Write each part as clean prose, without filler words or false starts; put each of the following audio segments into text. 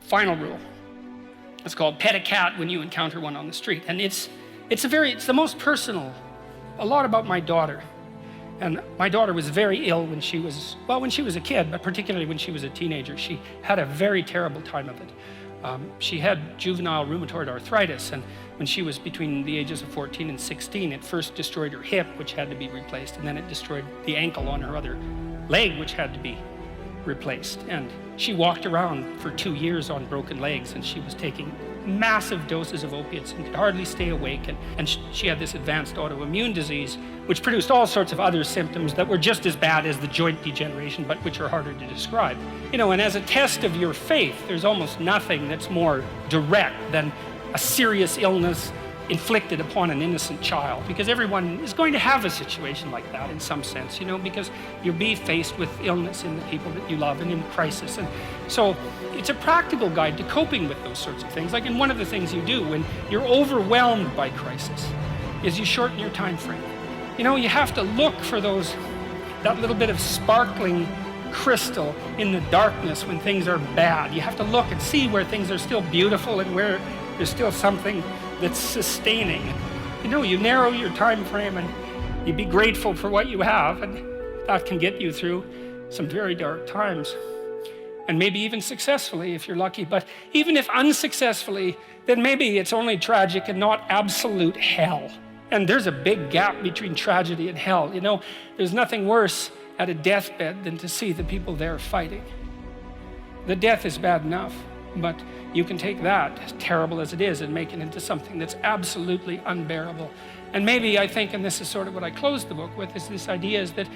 final rule. It's called pet a cat when you encounter one on the street. And it's the most personal, a lot about my daughter. And my daughter was very ill when she was a kid, but particularly when she was a teenager. She had a very terrible time of it. She had juvenile rheumatoid arthritis, and when she was between the ages of 14 and 16, it first destroyed her hip, which had to be replaced, and then it destroyed the ankle on her other leg, which had to be replaced. And she walked around for 2 years on broken legs, and she was taking massive doses of opiates and could hardly stay awake. And she had this advanced autoimmune disease, which produced all sorts of other symptoms that were just as bad as the joint degeneration, but which are harder to describe. And as a test of your faith, there's almost nothing that's more direct than a serious illness inflicted upon an innocent child, because everyone is going to have a situation like that in some sense, because you'll be faced with illness in the people that you love and in crisis. And so it's a practical guide to coping with those sorts of things. Like, and one of the things you do when you're overwhelmed by crisis is you shorten your time frame. You have to look for that little bit of sparkling crystal in the darkness when things are bad. You have to look and see where things are still beautiful and where there's still something that's sustaining. You narrow your time frame and you be grateful for what you have, and that can get you through some very dark times. And maybe even successfully if you're lucky, but even if unsuccessfully, then maybe it's only tragic and not absolute hell. And there's a big gap between tragedy and hell. There's nothing worse at a deathbed than to see the people there fighting. The death is bad enough, but you can take that, as terrible as it is, and make it into something that's absolutely unbearable. And maybe I think, and this is sort of what I closed the book with, is this idea is that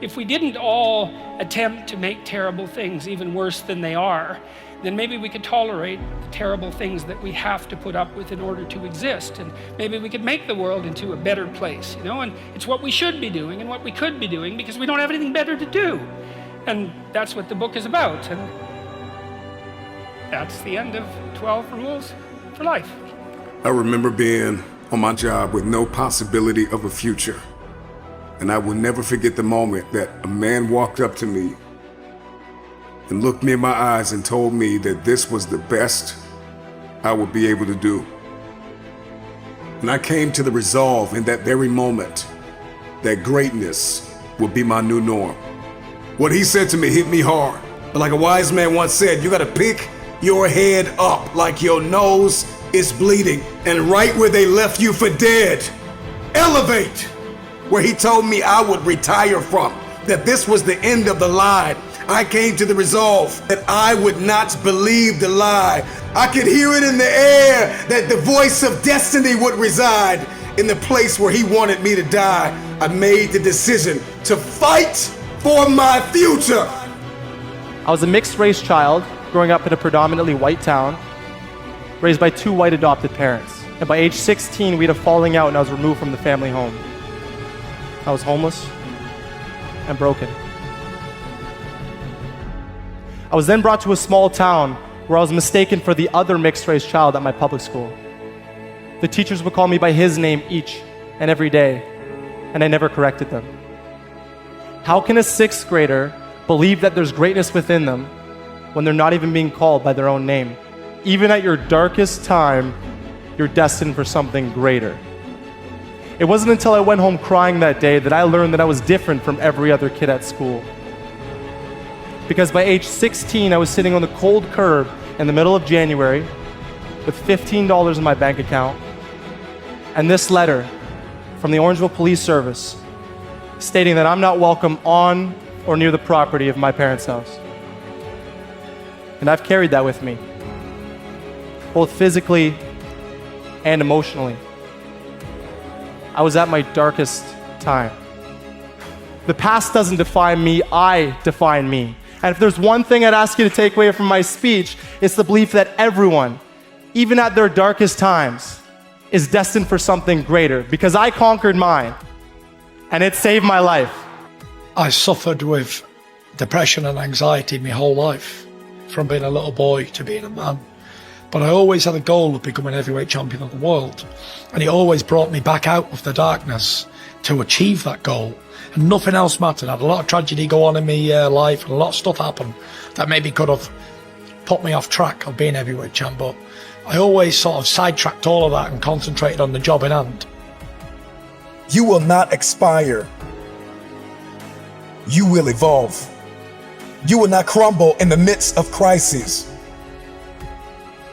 if we didn't all attempt to make terrible things even worse than they are, then maybe we could tolerate the terrible things that we have to put up with in order to exist. And maybe we could make the world into a better place, and it's what we should be doing and what we could be doing because we don't have anything better to do. And that's what the book is about. And that's the end of 12 Rules for Life. I remember being on my job with no possibility of a future. And I will never forget the moment that a man walked up to me and looked me in my eyes and told me that this was the best I would be able to do. And I came to the resolve in that very moment that greatness would be my new norm. What he said to me hit me hard. But like a wise man once said, you gotta pick your head up like your nose is bleeding, and right where they left you for dead, elevate. Where he told me I would retire from, that this was the end of the line. I came to the resolve that I would not believe the lie. I could hear it in the air that the voice of destiny would reside in the place where he wanted me to die. I made the decision to fight for my future. I was a mixed race child growing up in a predominantly white town, raised by 2 white adopted parents. And by age 16, we had a falling out and I was removed from the family home. I was homeless and broken. I was then brought to a small town where I was mistaken for the other mixed race child at my public school. The teachers would call me by his name each and every day, and I never corrected them. How can a 6th grader believe that there's greatness within them when they're not even being called by their own name? Even at your darkest time, you're destined for something greater. It wasn't until I went home crying that day that I learned that I was different from every other kid at school. Because by age 16, I was sitting on the cold curb in the middle of January with $15 in my bank account and this letter from the Orangeville Police Service stating that I'm not welcome on or near the property of my parents' house. And I've carried that with me, both physically and emotionally. I was at my darkest time. The past doesn't define me, I define me. And if there's one thing I'd ask you to take away from my speech, it's the belief that everyone, even at their darkest times, is destined for something greater, because I conquered mine, and it saved my life. I suffered with depression and anxiety my whole life, from being a little boy to being a man. But I always had a goal of becoming heavyweight champion of the world. And it always brought me back out of the darkness to achieve that goal. And nothing else mattered. I had a lot of tragedy go on in my life, and a lot of stuff happened that maybe could have put me off track of being heavyweight champ, but I always sort of sidetracked all of that and concentrated on the job in hand. You will not expire. You will evolve. You will not crumble in the midst of crises.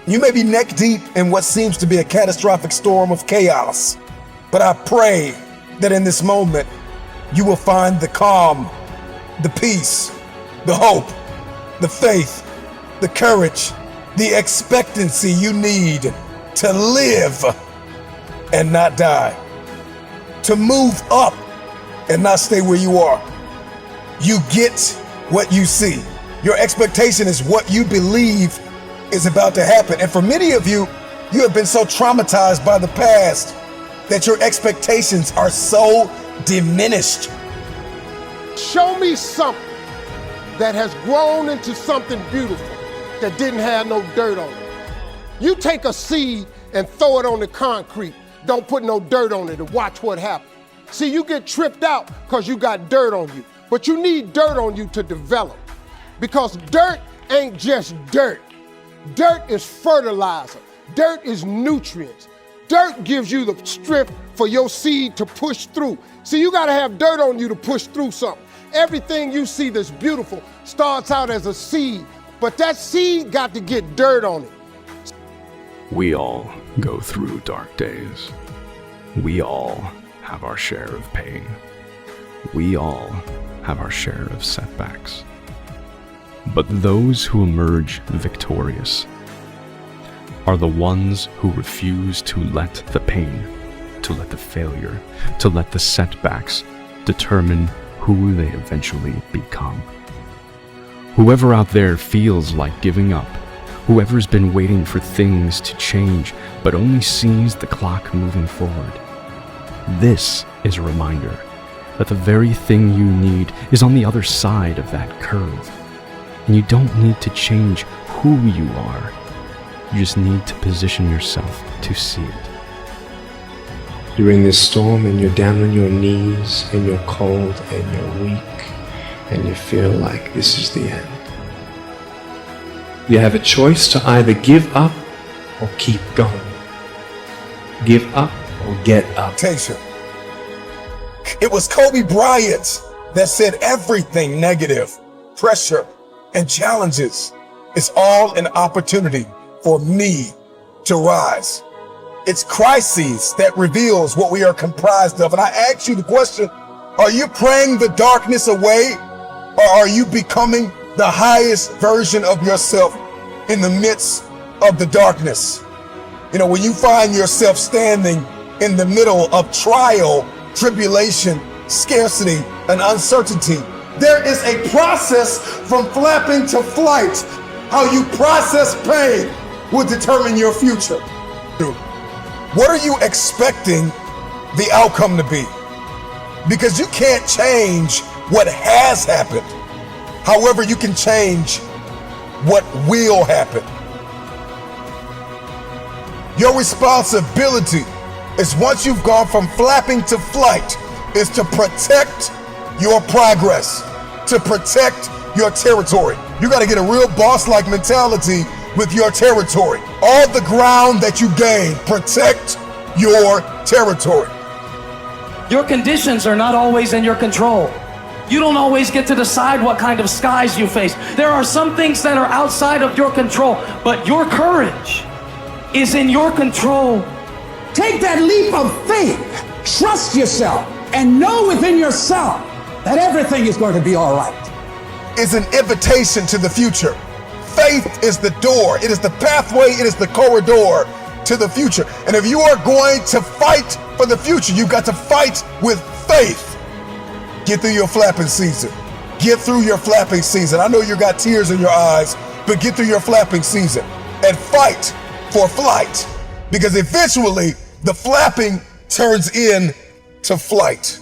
You may be neck deep in what seems to be a catastrophic storm of chaos, but I pray that in this moment, you will find the calm, the peace, the hope, the faith, the courage, the expectancy you need to live and not die, to move up and not stay where you are. You get what you see. Your expectation is what you believe is about to happen. And for many of you, you have been so traumatized by the past that your expectations are so diminished. Show me something that has grown into something beautiful that didn't have no dirt on it. You take a seed and throw it on the concrete, don't put no dirt on it, and watch what happens. See, you get tripped out because you got dirt on you, but you need dirt on you to develop, because dirt ain't just dirt. Dirt is fertilizer. Dirt is nutrients. Dirt gives you the strength for your seed to push through. See, you gotta have dirt on you to push through something. Everything you see that's beautiful starts out as a seed, but that seed got to get dirt on it. We all go through dark days. We all have our share of pain. We all have our share of setbacks. But those who emerge victorious are the ones who refuse to let the pain, to let the failure, to let the setbacks determine who they eventually become. Whoever out there feels like giving up, whoever's been waiting for things to change but only sees the clock moving forward, this is a reminder that the very thing you need is on the other side of that curve. And you don't need to change who you are. You just need to position yourself to see it. During this storm and you're down on your knees and you're cold and you're weak and you feel like this is the end, you have a choice to either give up or keep going. Give up or get up. It was Kobe Bryant that said everything negative, pressure, and challenges is all an opportunity for me to rise. It's crises that reveals what we are comprised of. And I ask you the question, are you praying the darkness away, or are you becoming the highest version of yourself in the midst of the darkness? You know, when you find yourself standing in the middle of trial, tribulation, scarcity, and uncertainty, there is a process from flapping to flight. How you process pain will determine your future. What are you expecting the outcome to be? Because you can't change what has happened. However, you can change what will happen. Your responsibility is, once you've gone from flapping to flight, is to protect your progress, to protect your territory. You got to get a real boss-like mentality with your territory. All the ground that you gain, protect your territory. Your conditions are not always in your control. You don't always get to decide what kind of skies you face. There are some things that are outside of your control, but your courage is in your control. Take that leap of faith, trust yourself, and know within yourself that everything is going to be all right. It's an invitation to the future. Faith is the door, it is the pathway, it is the corridor to the future. And if you are going to fight for the future, you've got to fight with faith. Get through your flapping season. Get through your flapping season. I know you got tears in your eyes, but get through your flapping season and fight for flight, because eventually the flapping turns into flight.